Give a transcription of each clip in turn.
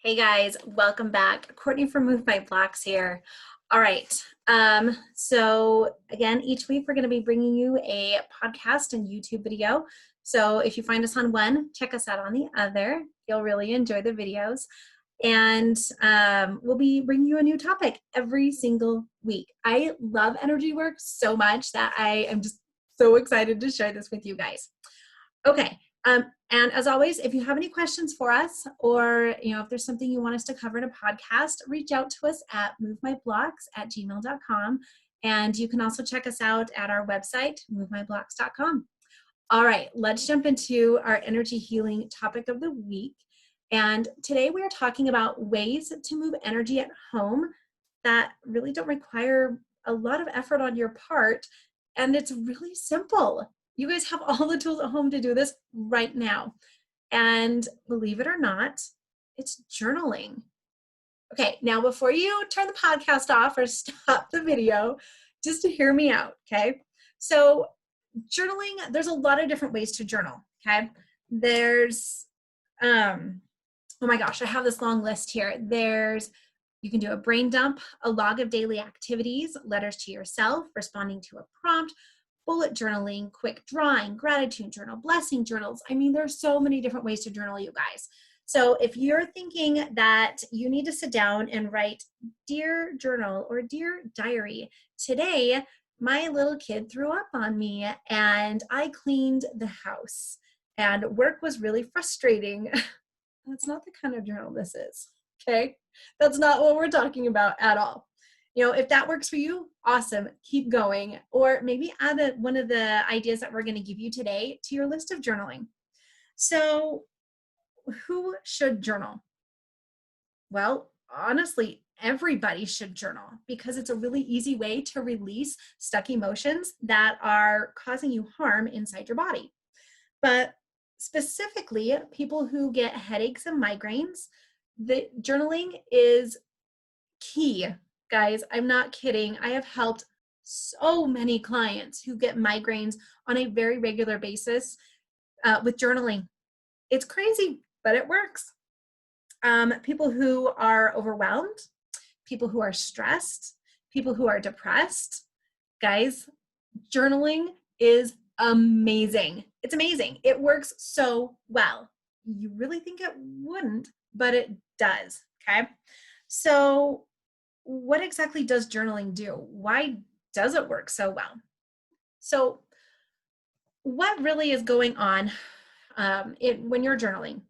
Hey guys, welcome back. Courtney from Move My Blocks here. All right. So again, each week we're going to be bringing you a podcast and YouTube video. So if you find us on one, check us out on the other. You'll really enjoy the videos. And we'll be bringing you a new topic every single week. I love energy work so much that I am just so excited to share this with you guys. Okay. And as always, if you have any questions for us, or if there's something you want us to cover in a podcast, reach out to us at movemyblocks@gmail.com. And you can also check us out at our website, movemyblocks.com. All right, let's jump into our energy healing topic of the week. And today we are talking about ways to move energy at home that really don't require a lot of effort on your part. And it's really simple. You guys have all the tools at home to do this right now. And believe it or not, it's journaling. Okay, now before you turn the podcast off or stop the video, just to hear me out, okay? So journaling, there's a lot of different ways to journal, okay? There's, oh my gosh, I have this long list here. You can do a brain dump, a log of daily activities, letters to yourself, responding to a prompt, bullet journaling, quick drawing, gratitude journal, blessing journals. I mean, there's so many different ways to journal, you guys. So if you're thinking that you need to sit down and write, "Dear Journal" or "Dear Diary, today my little kid threw up on me and I cleaned the house and work was really frustrating," that's not the kind of journal this is, okay? That's not what we're talking about at all. If that works for you, awesome, keep going. Or maybe add one of the ideas that we're going to give you today to your list of journaling. So who should journal? Well, honestly, everybody should journal because it's a really easy way to release stuck emotions that are causing you harm inside your body. But specifically, people who get headaches and migraines, the journaling is key. Guys, I'm not kidding. I have helped so many clients who get migraines on a very regular basis with journaling. It's crazy, but it works. People who are overwhelmed, people who are stressed, people who are depressed. Guys, journaling is amazing. It's amazing. It works so well. You really think it wouldn't, but it does, okay? So what exactly does journaling do? Why does it work so well? So what really is going on when you're journaling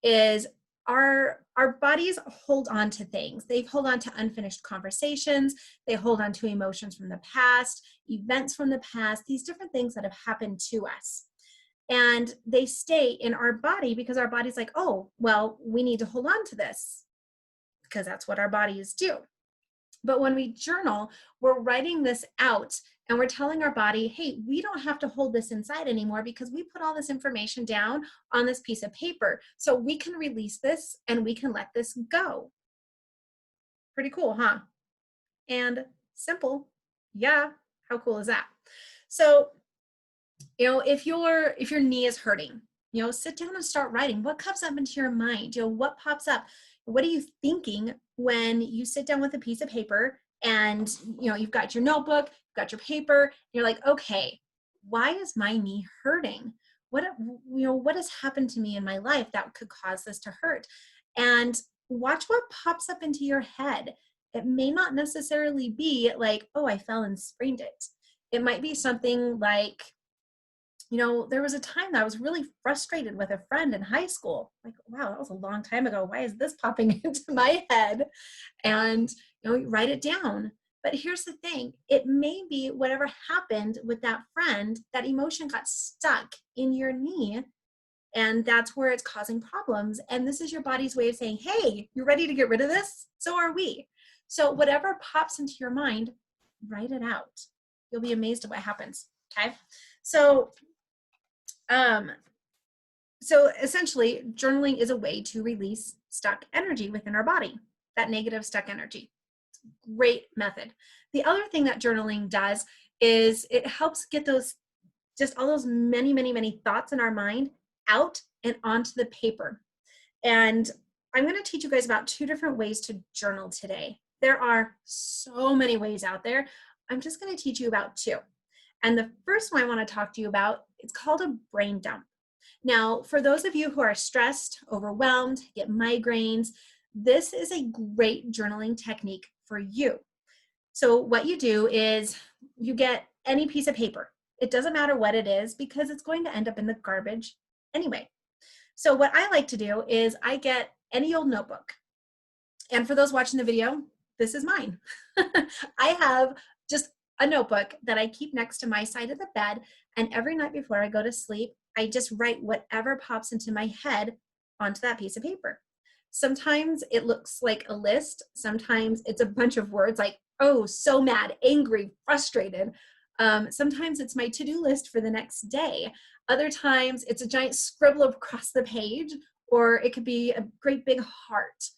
is our bodies hold on to things. They hold on to unfinished conversations. They hold on to emotions from the past, events from the past, these different things that have happened to us. And they stay in our body because our body's like, oh, well, we need to hold on to this because that's what our bodies do. But when we journal, we're writing this out and we're telling our body, hey, we don't have to hold this inside anymore because we put all this information down on this piece of paper. So we can release this and we can let this go. Pretty cool, huh? And simple. Yeah. How cool is that? So, if your knee is hurting, sit down and start writing. What comes up into your mind? What pops up? What are you thinking when you sit down with a piece of paper and you've got your notebook, you've got your paper, and you're like, okay, why is my knee hurting? What has happened to me in my life that could cause this to hurt? And watch what pops up into your head. It may not necessarily be like, oh, I fell and sprained it. It might be something like, there was a time that I was really frustrated with a friend in high school. Like, wow, that was a long time ago. Why is this popping into my head? And, you write it down. But here's the thing. It may be whatever happened with that friend, that emotion got stuck in your knee. And that's where it's causing problems. And this is your body's way of saying, hey, you're ready to get rid of this? So are we. So whatever pops into your mind, write it out. You'll be amazed at what happens. Okay. So essentially, journaling is a way to release stuck energy within our body, that negative stuck energy. Great method. The other thing that journaling does is it helps get all those many, many, many thoughts in our mind out and onto the paper. And I'm going to teach you guys about 2 different ways to journal today. There are so many ways out there. I'm just going to teach you about 2. And the first one I want to talk to you about, it's called a brain dump. Now, for those of you who are stressed, overwhelmed, get migraines, this is a great journaling technique for you. So what you do is you get any piece of paper. It doesn't matter what it is because it's going to end up in the garbage anyway. So what I like to do is I get any old notebook. And for those watching the video, this is mine. I have just a notebook that I keep next to my side of the bed. And every night before I go to sleep, I just write whatever pops into my head onto that piece of paper. Sometimes it looks like a list. Sometimes it's a bunch of words like, oh, so mad, angry, frustrated. Sometimes it's my to-do list for the next day. Other times it's a giant scribble across the page, or it could be a great big heart.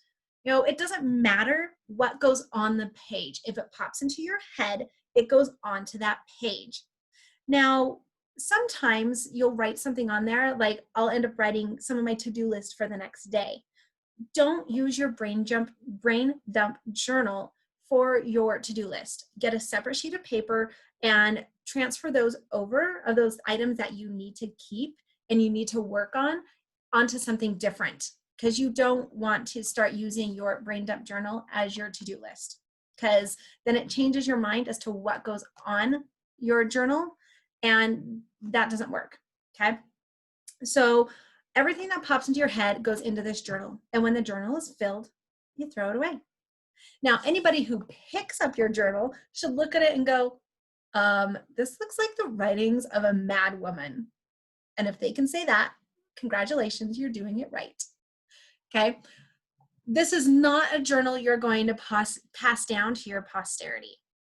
You know, it doesn't matter what goes on the page. If it pops into your head, it goes onto that page. Now, sometimes you'll write something on there, like I'll end up writing some of my to-do list for the next day. Don't use your brain dump journal for your to-do list. Get a separate sheet of paper and transfer those over, of those items that you need to keep and you need to work on, onto something different, because you don't want to start using your brain dump journal as your to-do list, because then it changes your mind as to what goes on your journal, and that doesn't work. Okay, so everything that pops into your head goes into this journal, and when the journal is filled, you throw it away. Now, anybody who picks up your journal should look at it and go, this looks like the writings of a mad woman. And if they can say that, congratulations, you're doing it right. Okay, this is not a journal you're going to pass down to your posterity.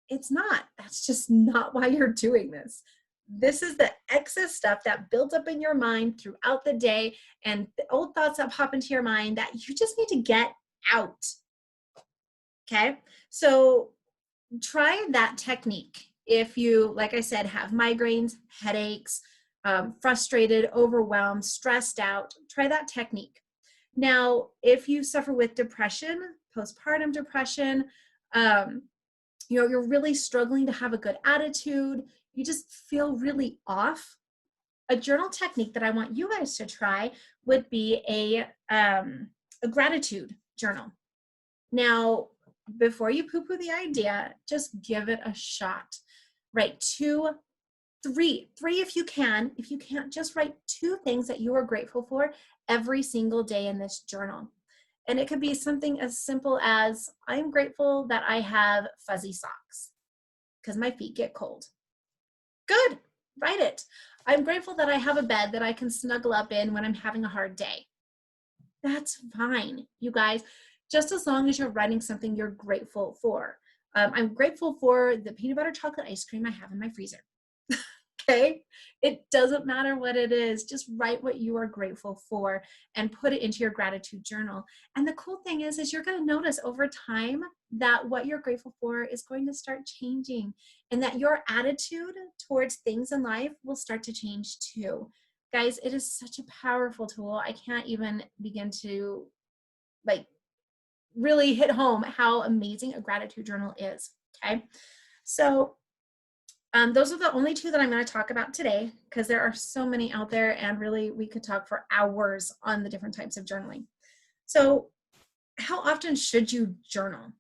It's not. That's just not why you're doing this. This is the excess stuff that builds up in your mind throughout the day, and the old thoughts that pop into your mind that you just need to get out. Okay, so try that technique. If you, like I said, have migraines, headaches, frustrated, overwhelmed, stressed out, try that technique. Now, if you suffer with depression, postpartum depression, you're really struggling to have a good attitude, you just feel really off, a journal technique that I want you guys to try would be a gratitude journal. Now, before you poo-poo the idea, just give it a shot. Write 2, 3 if you can. If you can't, just write 2 things that you are grateful for every single day in this journal. And it could be something as simple as, I'm grateful that I have fuzzy socks because my feet get cold. Good, write it. I'm grateful that I have a bed that I can snuggle up in when I'm having a hard day. That's fine, you guys, just as long as you're writing something you're grateful for. I'm grateful for the peanut butter chocolate ice cream I have in my freezer. Okay, it doesn't matter what it is, just write what you are grateful for and put it into your gratitude journal. And the cool thing is you're going to notice over time that what you're grateful for is going to start changing, and that your attitude towards things in life will start to change too. Guys, it is such a powerful tool. I can't even begin to really hit home how amazing a gratitude journal is. Okay, so those are the only 2 that I'm going to talk about today, because there are so many out there, and really we could talk for hours on the different types of journaling. So how often should you journal?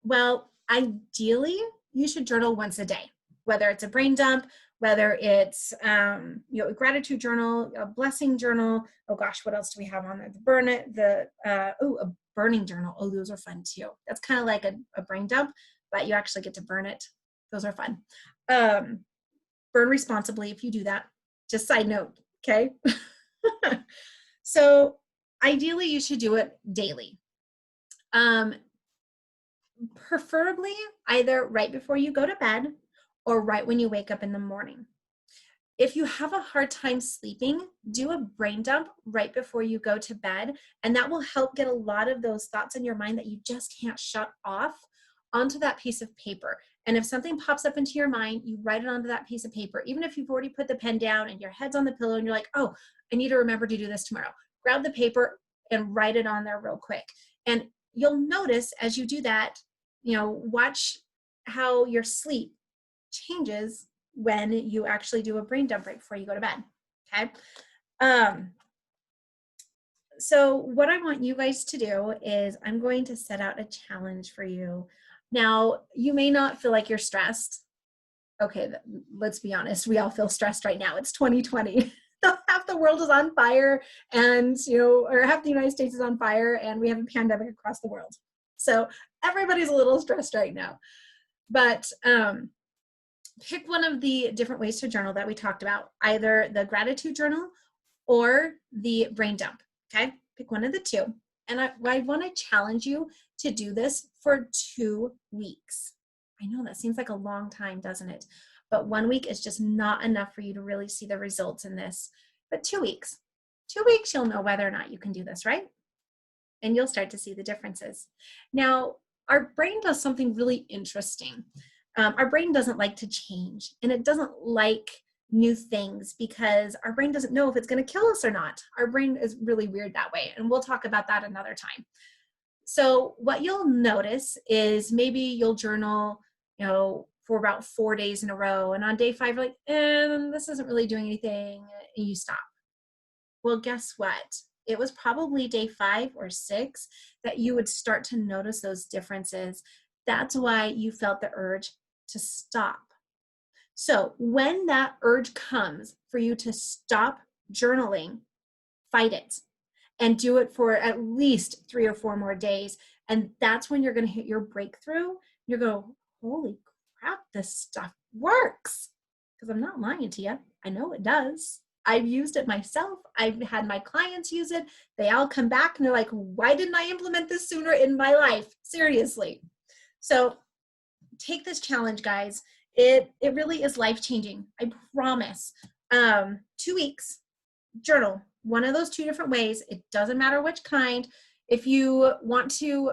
Well, ideally you should journal once a day, whether it's a brain dump, whether it's a gratitude journal, a blessing journal. Oh gosh, what else do we have on there? A burning journal. Oh, those are fun too. That's kind of like a brain dump, but you actually get to burn it. Those are fun. Burn responsibly if you do that. Just side note, okay? So ideally you should do it daily. Preferably either right before you go to bed or right when you wake up in the morning. If you have a hard time sleeping, do a brain dump right before you go to bed, and that will help get a lot of those thoughts in your mind that you just can't shut off onto that piece of paper. And if something pops up into your mind, you write it onto that piece of paper. Even if you've already put the pen down and your head's on the pillow and you're like, oh, I need to remember to do this tomorrow. Grab the paper and write it on there real quick. And you'll notice as you do that, watch how your sleep changes when you actually do a brain dump right before you go to bed. Okay. So what I want you guys to do is I'm going to set out a challenge for you. Now, you may not feel like you're stressed. Okay, let's be honest. We all feel stressed right now. It's 2020. Half the world is on fire and, or half the United States is on fire and we have a pandemic across the world. So everybody's a little stressed right now. But pick one of the different ways to journal that we talked about, either the gratitude journal or the brain dump. Okay, pick one of the two. And I want to challenge you to do this for 2 weeks. I know that seems like a long time, doesn't it? But 1 week is just not enough for you to really see the results in this. But 2 weeks. 2 weeks, you'll know whether or not you can do this, right? And you'll start to see the differences. Now, our brain does something really interesting. Our brain doesn't like to change, and it doesn't like new things because our brain doesn't know if it's going to kill us or not. Our brain is really weird that way, and we'll talk about that another time. So what you'll notice is maybe you'll journal, for about 4 days in a row, and on day 5, you're like, this isn't really doing anything, and you stop. Well, guess what? It was probably day 5 or 6 that you would start to notice those differences. That's why you felt the urge to stop. So when that urge comes for you to stop journaling, fight it and do it for at least 3 or 4 more days. And that's when you're going to hit your breakthrough. You're going, holy crap, this stuff works. Because I'm not lying to you. I know it does. I've used it myself. I've had my clients use it. They all come back and they're like, why didn't I implement this sooner in my life? Seriously. So take this challenge, guys. It really is life-changing. I promise. 2 weeks, journal. One of those 2 different ways. It doesn't matter which kind. If you want to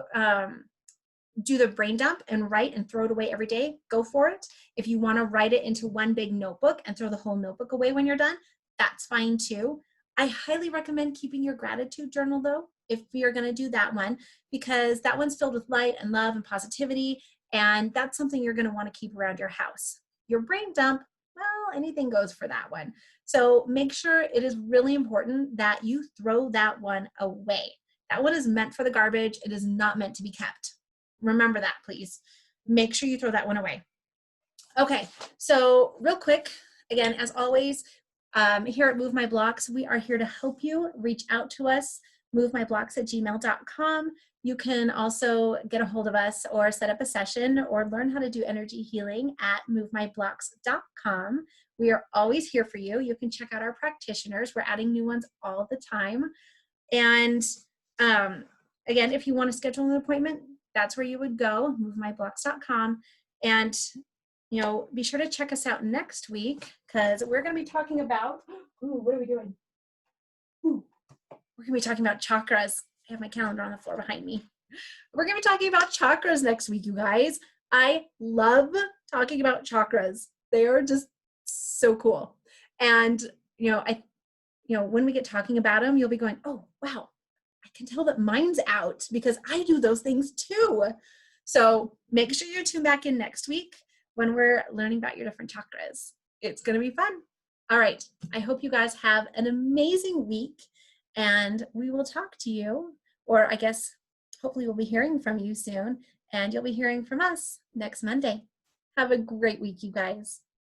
do the brain dump and write and throw it away every day, go for it. If you want to write it into one big notebook and throw the whole notebook away when you're done, that's fine too. I highly recommend keeping your gratitude journal though, if you're going to do that one, because that one's filled with light and love and positivity. And that's something you're going to want to keep around your house. Your brain dump, well, anything goes for that one. So make sure it is really important that you throw that one away. That one is meant for the garbage. It is not meant to be kept. Remember that, please. Make sure you throw that one away. Okay, so real quick, again, as always, here at Move My Blocks, we are here to help you. Reach out to us, movemyblocks@gmail.com. You can also get a hold of us or set up a session or learn how to do energy healing at movemyblocks.com. We are always here for you. You can check out our practitioners. We're adding new ones all the time. And again, if you want to schedule an appointment, that's where you would go, movemyblocks.com. And be sure to check us out next week because we're going to be talking about, what are we doing? We're going to be talking about chakras. I have my calendar on the floor behind me. We're going to be talking about chakras next week, you guys. I love talking about chakras. They are just so cool. And, when we get talking about them, you'll be going, oh, wow, I can tell that mine's out because I do those things too. So make sure you tune back in next week when we're learning about your different chakras. It's going to be fun. All right. I hope you guys have an amazing week and we will talk to you, or I guess hopefully we'll be hearing from you soon and you'll be hearing from us next Monday. Have a great week, you guys.